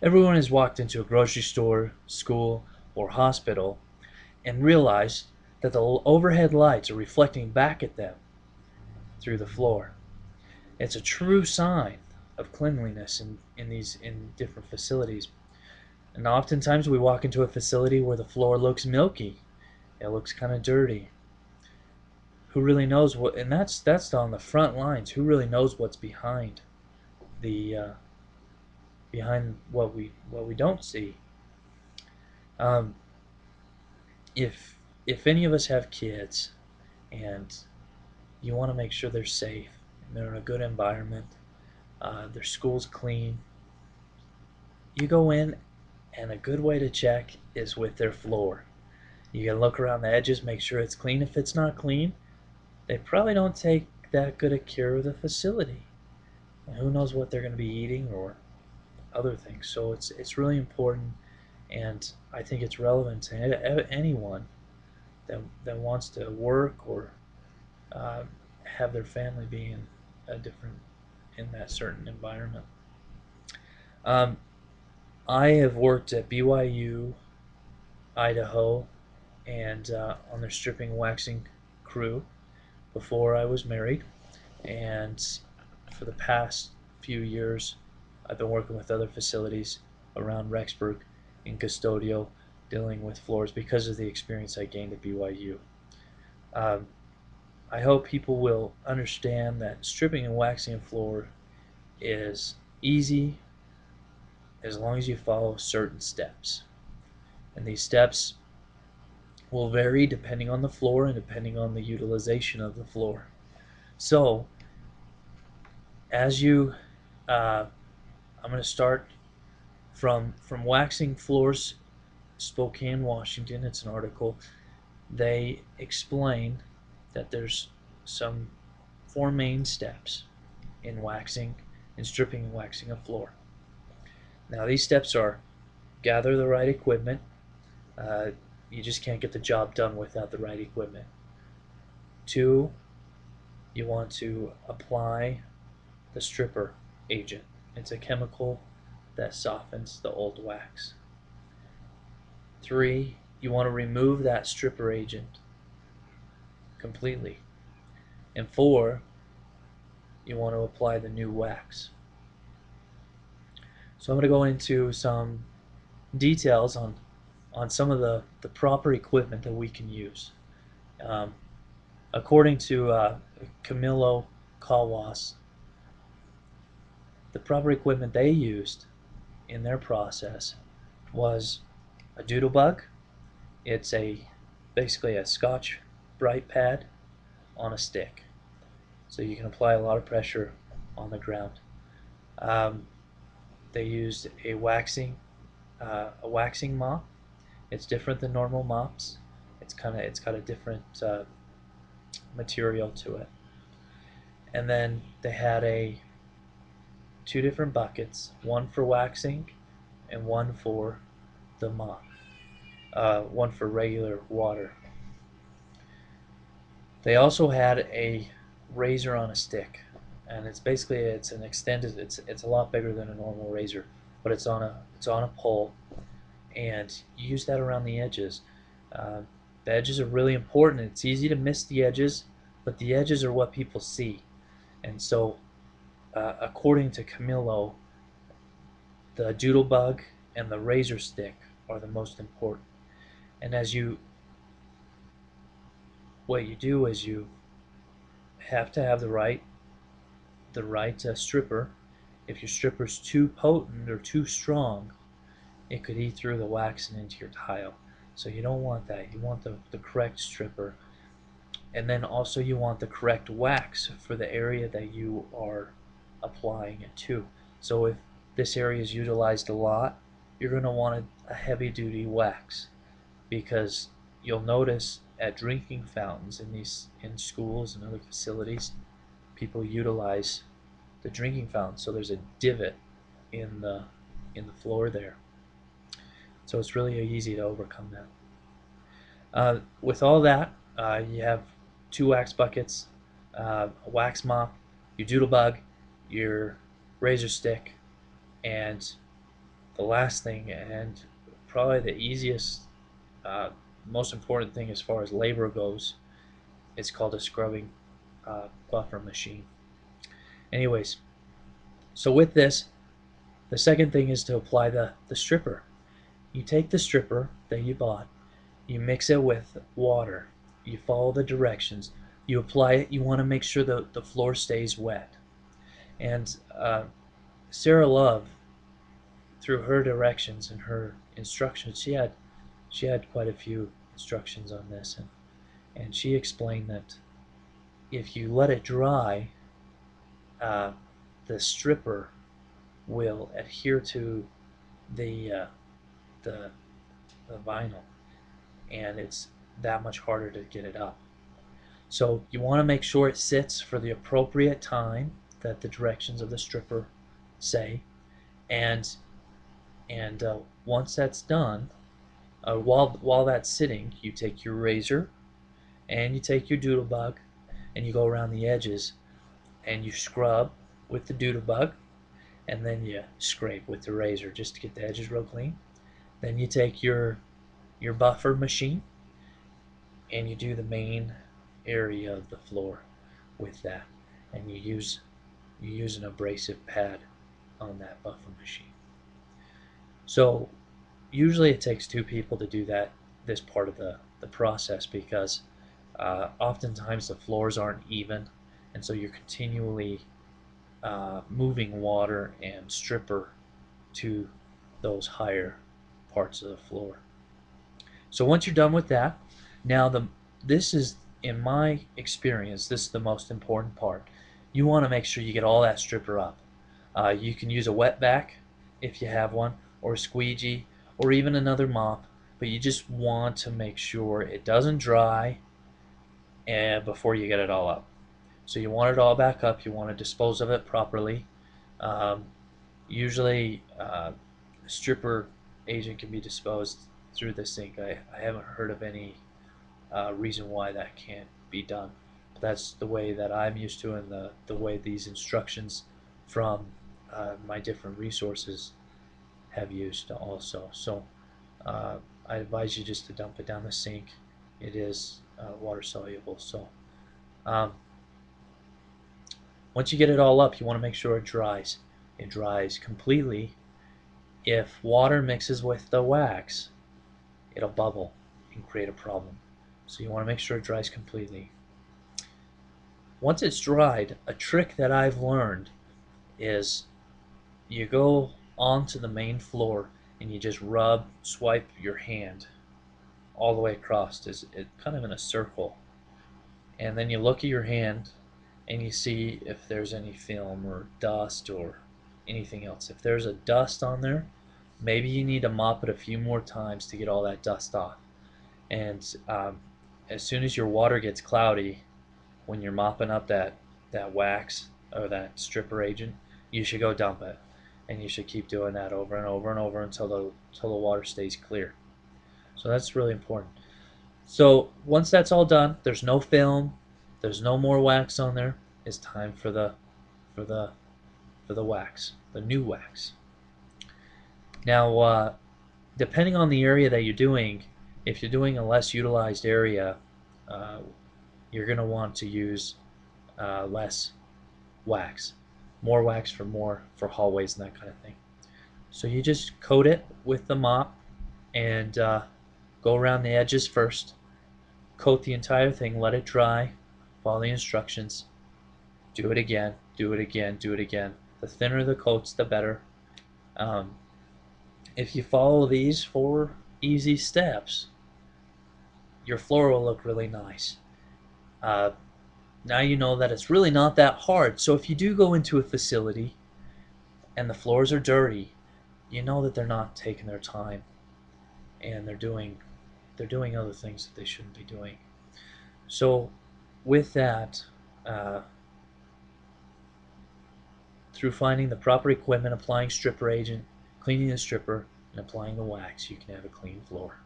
Everyone has walked into a grocery store, school, or hospital and realized that the overhead lights are reflecting back at them through the floor. It's a true sign of cleanliness in different facilities. And oftentimes we walk into a facility where the floor looks milky. It looks kind of dirty. Who really knows what? And that's on the front lines. Who really knows what's the behind what we don't see? Um, if any of us have kids and you want to make sure they're safe and they're in a good environment, their school's clean, you go in, and a good way to check is with their floor. You can look around the edges, make sure it's clean. If it's not clean, they probably don't take that good a care of the facility. And who knows what they're going to be eating or other things. So it's really important, and I think it's relevant to anyone that wants to work or uh, have their family be in a different in that certain environment. Um, I have worked at BYU, Idaho, and on their stripping and waxing crew before I was married. And for the past few years, I've been working with other facilities around Rexburg in custodial, dealing with floors because of the experience I gained at BYU. Um, I hope people will understand that stripping and waxing a floor is easy as long as you follow certain steps. And these steps will vary depending on the floor and depending on the utilization of the floor. So, as you, uh, I'm going to start from waxing floors, Spokane, Washington. It's an article. They explain that there's some four main steps in waxing, in stripping and waxing a floor. Now, these steps are: gather the right equipment. Uh, you just can't get the job done without the right equipment. Two, you want to apply the stripper agent. It's a chemical that softens the old wax. Three, you want to remove that stripper agent completely. And four, you want to apply the new wax. So I'm going to go into some details on some of the proper equipment that we can use. Um, According to Camilo Calwas, the proper equipment they used in their process was a doodle bug. It's basically a Scotch Brite pad on a stick, so you can apply a lot of pressure on the ground. Um, they used a waxing mop. It's different than normal mops. It's got a different material to it. And then they had two different buckets, one for waxing and one for the mop, one for regular water. They also had a razor on a stick, and it's an extended. It's a lot bigger than a normal razor, but it's on a pole, and you use that around the edges. Uh, the edges are really important. It's easy to miss the edges, but the edges are what people see, and so according to Camillo, the doodle bug and the razor stick are the most important. And what you do is you have to have the right stripper. If your stripper's too potent or too strong, it could eat through the wax and into your tile. So you don't want that. You want the correct stripper. And then also you want the correct wax for the area that you are applying it to. So if this area is utilized a lot, you're going to want a heavy duty wax, because you'll notice at drinking fountains in schools and other facilities, people utilize the drinking fountain, so there's a divot in the floor there. So it's really easy to overcome that. With all that, you have two wax buckets, a wax mop, your doodle bug, your razor stick, and the last thing, and probably the easiest, uh, most important thing as far as labor goes, is called a scrubbing buffer machine. Anyways, so with this, the second thing is to apply the stripper. You take the stripper that you bought, you mix it with water, you follow the directions, you apply it, you want to make sure the floor stays wet. And Sarah Love, through her directions and her instructions, she had quite a few instructions on this, and she explained that if you let it dry, uh, the stripper will adhere to the, uh, the the vinyl, and it's that much harder to get it up. So you want to make sure it sits for the appropriate time that the directions of the stripper say, and once that's done, while that's sitting, you take your razor and you take your doodle bug and you go around the edges and you scrub with the doodle bug, and then you scrape with the razor just to get the edges real clean. Then you take your buffer machine and you do the main area of the floor with that, and you use an abrasive pad on that buffer machine. So usually it takes two people to do this part of the process, because oftentimes the floors aren't even, and so you're continually moving water and stripper to those higher parts of the floor. So once you're done with that, now this is, in my experience, this is the most important part. You want to make sure you get all that stripper up. You can use a wetback if you have one, or a squeegee, or even another mop, but you just want to make sure it doesn't dry before you get it all up. So you want it all back up. You want to dispose of it properly. Um, Usually, stripper agent can be disposed through the sink. I haven't heard of any reason why that can't be done. But that's the way that I'm used to, and the way these instructions from my different resources have used also. So I advise you just to dump it down the sink. It is water soluble. So um, once you get it all up, you want to make sure it dries. It dries completely. If water mixes with the wax, it'll bubble and create a problem. So you want to make sure it dries completely. Once it's dried, a trick that I've learned is you go onto the main floor and you just swipe your hand all the way across, kind of in a circle. And then you look at your hand and you see if there's any film or dust or anything else. If there's a dust on there, maybe you need to mop it a few more times to get all that dust off. And as soon as your water gets cloudy, when you're mopping up that wax or that stripper agent, you should go dump it, and you should keep doing that over and over and over until the water stays clear. So that's really important. So once that's all done, there's no film, there's no more wax on there. It's time for the for the wax, the new wax. Now, depending on the area that you're doing, if you're doing a less utilized area, uh, you're going to want to use less wax, more wax for hallways and that kind of thing. So you just coat it with the mop and go around the edges first. Coat the entire thing, let it dry, follow the instructions, do it again, do it again, do it again. The thinner the coats, the better. Um, if you follow these 4 easy steps, your floor will look really nice. Uh, Now you know that it's really not that hard. So if you do go into a facility and the floors are dirty, you know that they're not taking their time, and they're doing other things that they shouldn't be doing. So with that, uh, through finding the proper equipment, applying stripper agent, cleaning the stripper, and applying the wax, you can have a clean floor.